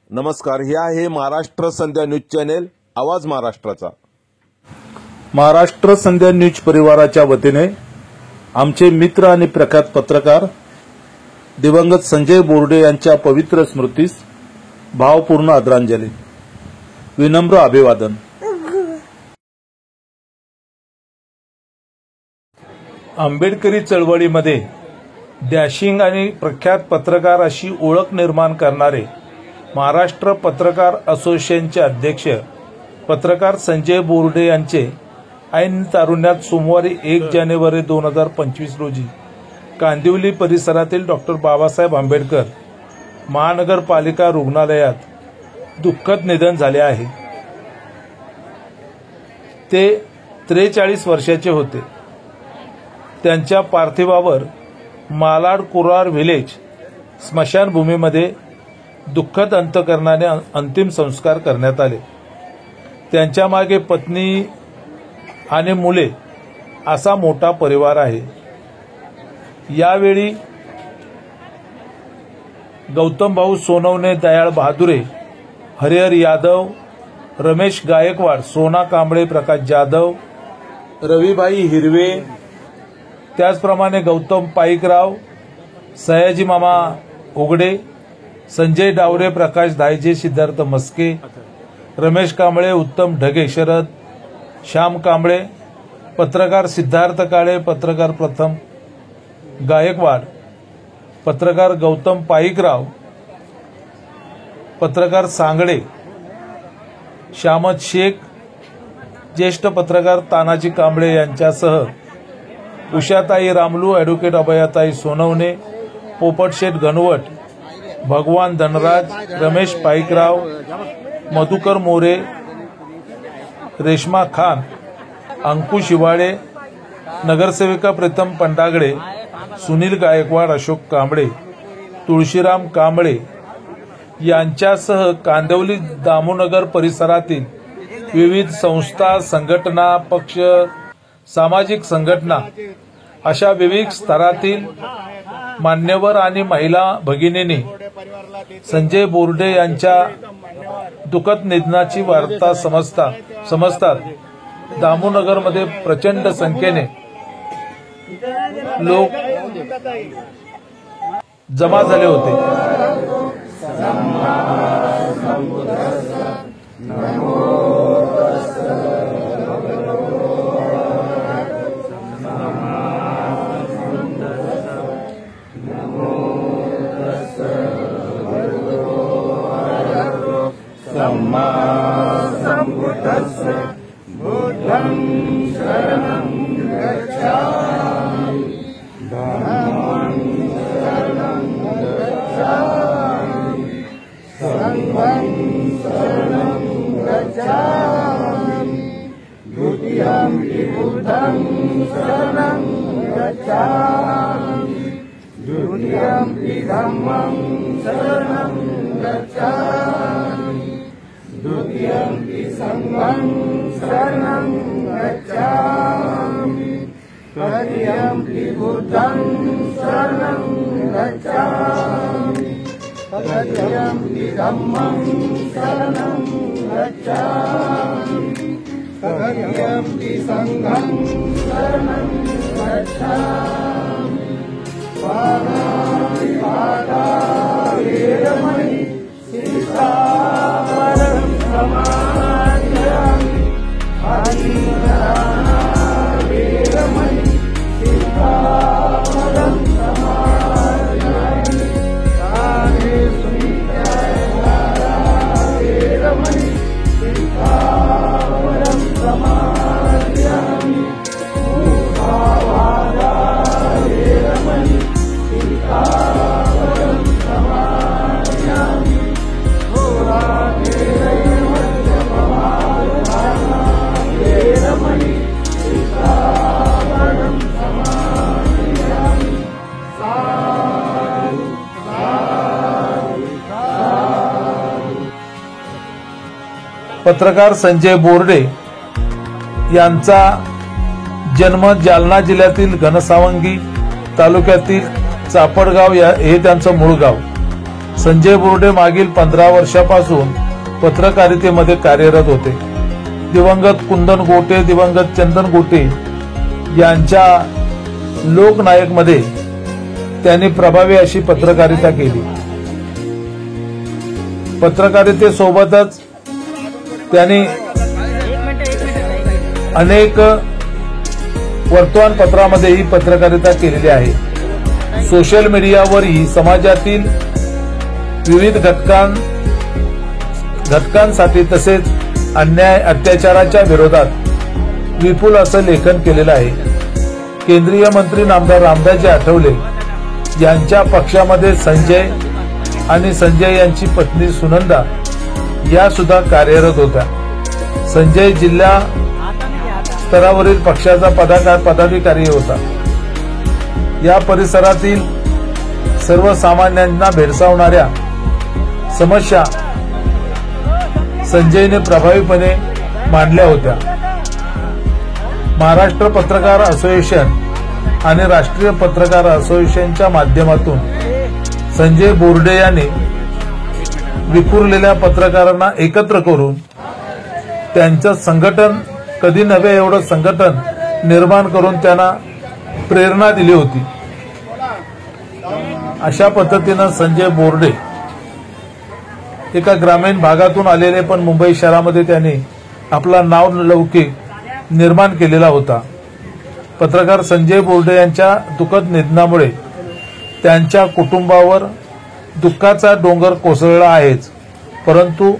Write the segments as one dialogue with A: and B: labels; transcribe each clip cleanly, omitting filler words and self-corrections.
A: नमस्कार, हे आहे महाराष्ट्र संध्या न्यूज चॅनेल, आवाज महाराष्ट्राचा।
B: महाराष्ट्र संध्या न्यूज परिवाराच्या वतीने आमचे मित्र आणि प्रख्यात पत्रकार दिवंगत संजय बोर्डे यांच्या पवित्र स्मृतीस भावपूर्ण आदरांजली, विनम्र अभिवादन। आंबेडकरी चळवळीमध्ये डॅशिंग आणि प्रख्यात पत्रकार अशी ओळख निर्माण करणारे महाराष्ट्र पत्रकार असोसिएशनचे अध्यक्ष पत्रकार संजय बोर्डे यांचे ऐन तारुण्यात सोमवारी 1 जानेवारी 2025 रोजी कांदिवली परिसरातील डॉक्टर बाबासाहेब आंबेडकर महानगरपालिका रुग्णालयात दुःखद निधन झाले आहे। ते 43 वर्षाचे होते। त्यांच्या पार्थिवावर मालाड कुरार व्हिलेज स्मशानभूमीमध्ये दुःखद अंत्यकरणाने अंतिम संस्कार करण्यात आले। त्यांच्या मागे पत्नी आणि मुले असा मोठा परिवार आहे। यावेळी गौतम भाऊ सोनवणे, दयाळ बहादुरे, हरिहर यादव, रमेश गायकवाड, सोना कांबळे, प्रकाश जाधव, रविभाई हिरवे, त्याचप्रमाणे गौतम पाईकराव, सयाजी मामा उगडे, संजय डावरे, प्रकाश धायजे, सिद्धार्थ मस्के, रमेश कांबळे, उत्तम ढगे, शरद श्याम कांबळे, पत्रकार सिद्धार्थ काळे, पत्रकार प्रथम गायकवाड, पत्रकार गौतम पाईकराव, पत्रकार सांगडे, श्यामत शेख, ज्येष्ठ पत्रकार तानाजी कांबळे यांच्यासह उषाताई रामलू, ॲडव्होकेट अभयाताई सोनवणे, पोपटशेठ घनवट, भगवान धनराज, रमेश पाईकराव, मधुकर मोरे, रेश्मा खान, अंकुश हिवाळे, नगरसेविका प्रीतम पंडागडे, सुनील गायकवाड, अशोक कांबळे, तुळशीराम कांबळे यांच्यासह कांदिवली दामोनगर परिसरातील विविध संस्था, संघटना, पक्ष, सामाजिक संघटना अशा विविध स्तरातील मान्यवर आणि महिला भगिनींनी संजय बोर्डे यांच्या दुःखद निधनाची वार्ता समजतात दामोनगरमध्ये प्रचंड संख्येने लोक जमा झाले होते।
C: बुद्धं शरणं गच्छामि, धम्मं शरणं गच्छामि, संघं शरणं गच्छामि, द्वितीयंपि बुद्धं शरणं गच्छामि, द्वितीयंपि धम्मं शरणं गच्छामि, द्वितीयंपि संघं शरणं गच्छामि, तृतीयंपि बुद्धं शरणं गच्छामि, तृतीयंपि धम्मं शरणं गच्छामि, तृतीयंपि संघं शरणं गच्छामि। पाणिपादा वेरमणि सिक्खापदं समादयामि, पाणिपादा वेरमणि सिक्खापदं समादयामि, काले सुनित्यादा वेरमणि सिक्खापदं समादयामि, मूढावादा वेरमणि सिक्खापदं समादयामि, वेरमणि सिक्खापदं समादयामि। साधु साधु साधु।
B: पत्रकार संजय बोर्डे यांचा जन्म जालना जिल्ह्यातील घनसावंगी तालुक्यातील चापडगाव हे त्यांचं मूळ गाव। संजय बोर्डे मागील 15 वर्षापासून पत्रकारितेमध्ये कार्यरत होते. दिवंगत कुंदन गोटे, दिवंगत चंदन गोटे यांच्या लोकनायक मध्ये त्यांनी प्रभावी अशी पत्रकारिता केली. पत्रकारितेसोबतच त्यांनी अनेक वर्तमानपत्रामध्येही पत्रकारिता केलेली आहे. सोशल मीडियावरही समाजातील विविध घटकांसाठी तसेच अन्याय अत्याचाराच्या विरोधात विपुल असं लेखन केलेलं आहे. केंद्रीय मंत्री नामदार रामदासजी आठवले यांच्या पक्षामध्ये संजय आणि संजय यांची पत्नी सुनंदा या सुद्धा कार्यरत होत्या. संजय जिल्हा स्तरावरील पक्षाचा पदाधिकारी होता. या परिसरातील सर्वसामान्यांना भेडसावणाऱ्या समस्या संजयने प्रभावीपणे मांडल्या होत्या. महाराष्ट्र पत्रकार असोसिएशन आणि राष्ट्रीय पत्रकार असोसिएशनच्या माध्यमातून संजय बोर्डे यांनी विखुरलेल्या पत्रकारांना एकत्र करून त्यांचं संघटन कधी नव्हे एवढं संघटन निर्माण करून त्यांना प्रेरणा दिली होती. अशा पद्धतीनं संजय बोर्डे एका ग्रामीण भागातून आलेले पण मुंबई शहरामध्ये त्यांनी आपला नावलौकिक निर्माण केलेला होता. पत्रकार संजय बोर्डे यांच्या दुःखद निधनामुळे त्यांच्या कुटुंबावर दुःखाचा डोंगर कोसळला आहेच, परंतु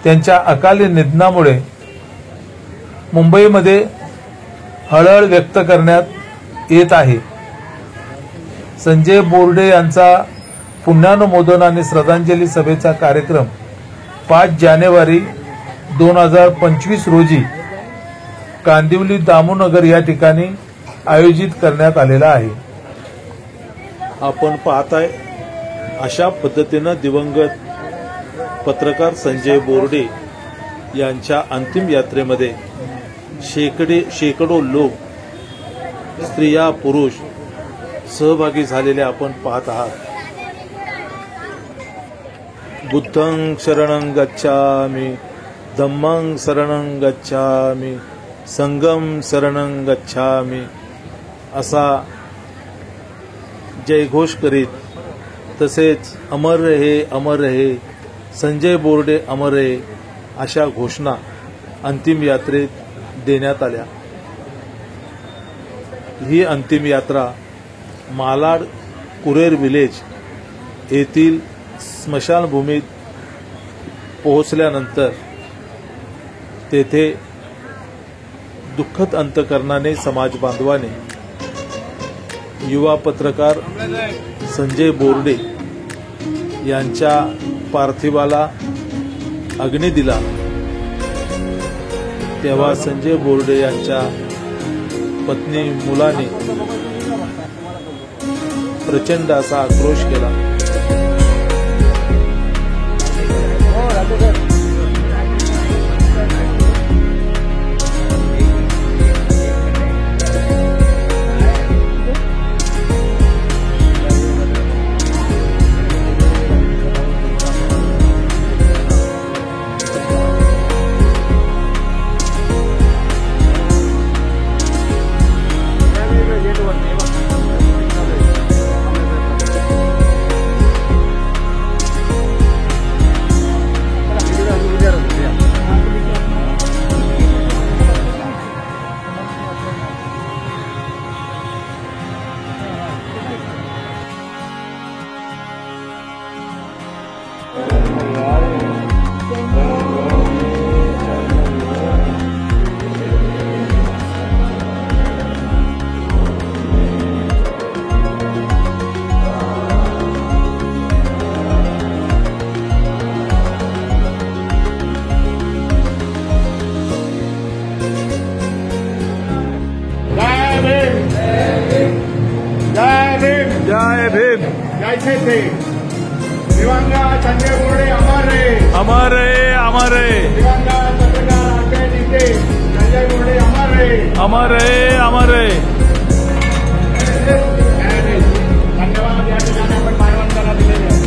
B: त्यांच्या अकाली निधनामुळे मुंबईमध्ये हळहळ व्यक्त करण्यात येत आहे. संजय बोर्डे यांचा पुण्यानुमोदन आणि श्रद्धांजली सभेचा कार्यक्रम 5 जानेवारी 2025 रोजी कांदिवली दामोनगर या ठिकाणी आयोजित करण्यात आलेला आहे.
A: आपण पाहताय अशा पद्धतीनं दिवंगत पत्रकार संजय बोर्डे यांच्या अंतिम यात्रेमध्ये शेकडो लोक, स्त्रिया, पुरुष सहभागी झालेले आपण पाहत आहात. बुद्धं शरणं गच्छामि, धम्मं शरणं गच्छामि, संघं शरणं गच्छामि असा जयघोष करीत, तसेच अमर रहे संजय बोर्डे अमर रहे अशा घोषणा अंतिम यात्रेत देण्यात आल्या. ही अंतिम यात्रा मालाड कुरेर विलेज येथील स्मशानभूमीत पोहोचल्यानंतर तेथे दुःखद अंतकरणाने समाज बांधवाने युवा पत्रकार संजय बोर्डे यांच्या पार्थिवाला अग्नी दिला. तेव्हा संजय बोर्डे यांच्या पत्नी मुलाने प्रचंड असा आक्रोश केला.
B: जय भीम.
C: जय थे दिवंगत संजय बोर्डे अमर रहे,
B: अमर रहे, अमर रहे.
C: दिवंगत पत्रकार आजचे नेते संजय बोर्डे अमर रहे,
B: अमर रहे, अमर रहे.
C: धन्यवाद. या ठिकाणी आपण मानवंदना दिलेली आहे.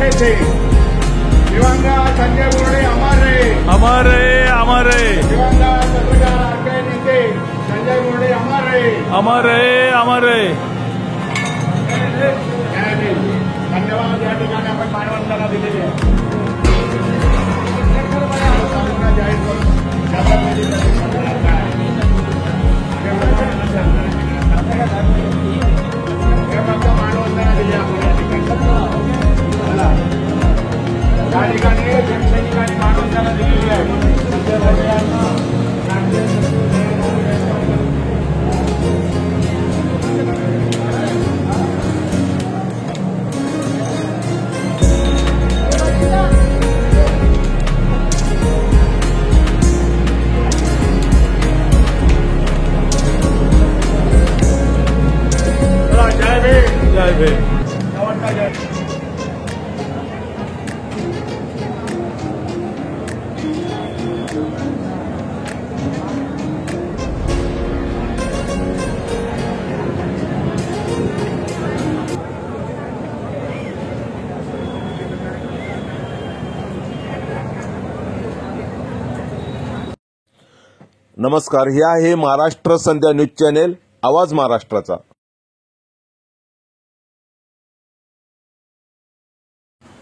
C: बोर्डे थे। दिवंगत संजय बोर्डे अमर रहे,
A: अमर रहे, अमर रहे,
C: दिवंगत पत्रकार के नेते संजय बोर्डे अमर रहे,
A: अमर रहे, अमर रहे।
C: धन्यवाद। या ठिकाणी आपण मानवंदना दिलेली आहे। जाहीर करून मानवंदना दिली आपण या ठिकाणी सैनिकांनी मानवंदना दिलेली आहे। जय भीम,
A: जय भीम।
C: नमस्कार, जय
D: नमस्कार, हे आहे महाराष्ट्र संध्या न्यूज चॅनेल, आवाज महाराष्ट्राचा।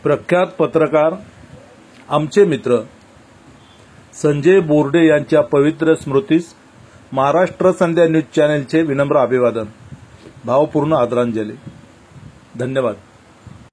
B: प्रख्यात पत्रकार आमचे मित्र संजय बोर्डे यांच्या पवित्र स्मृतीस महाराष्ट्र संध्या न्यूज चॅनेलचे विनम्र अभिवादन, भावपूर्ण आदरांजली। धन्यवाद।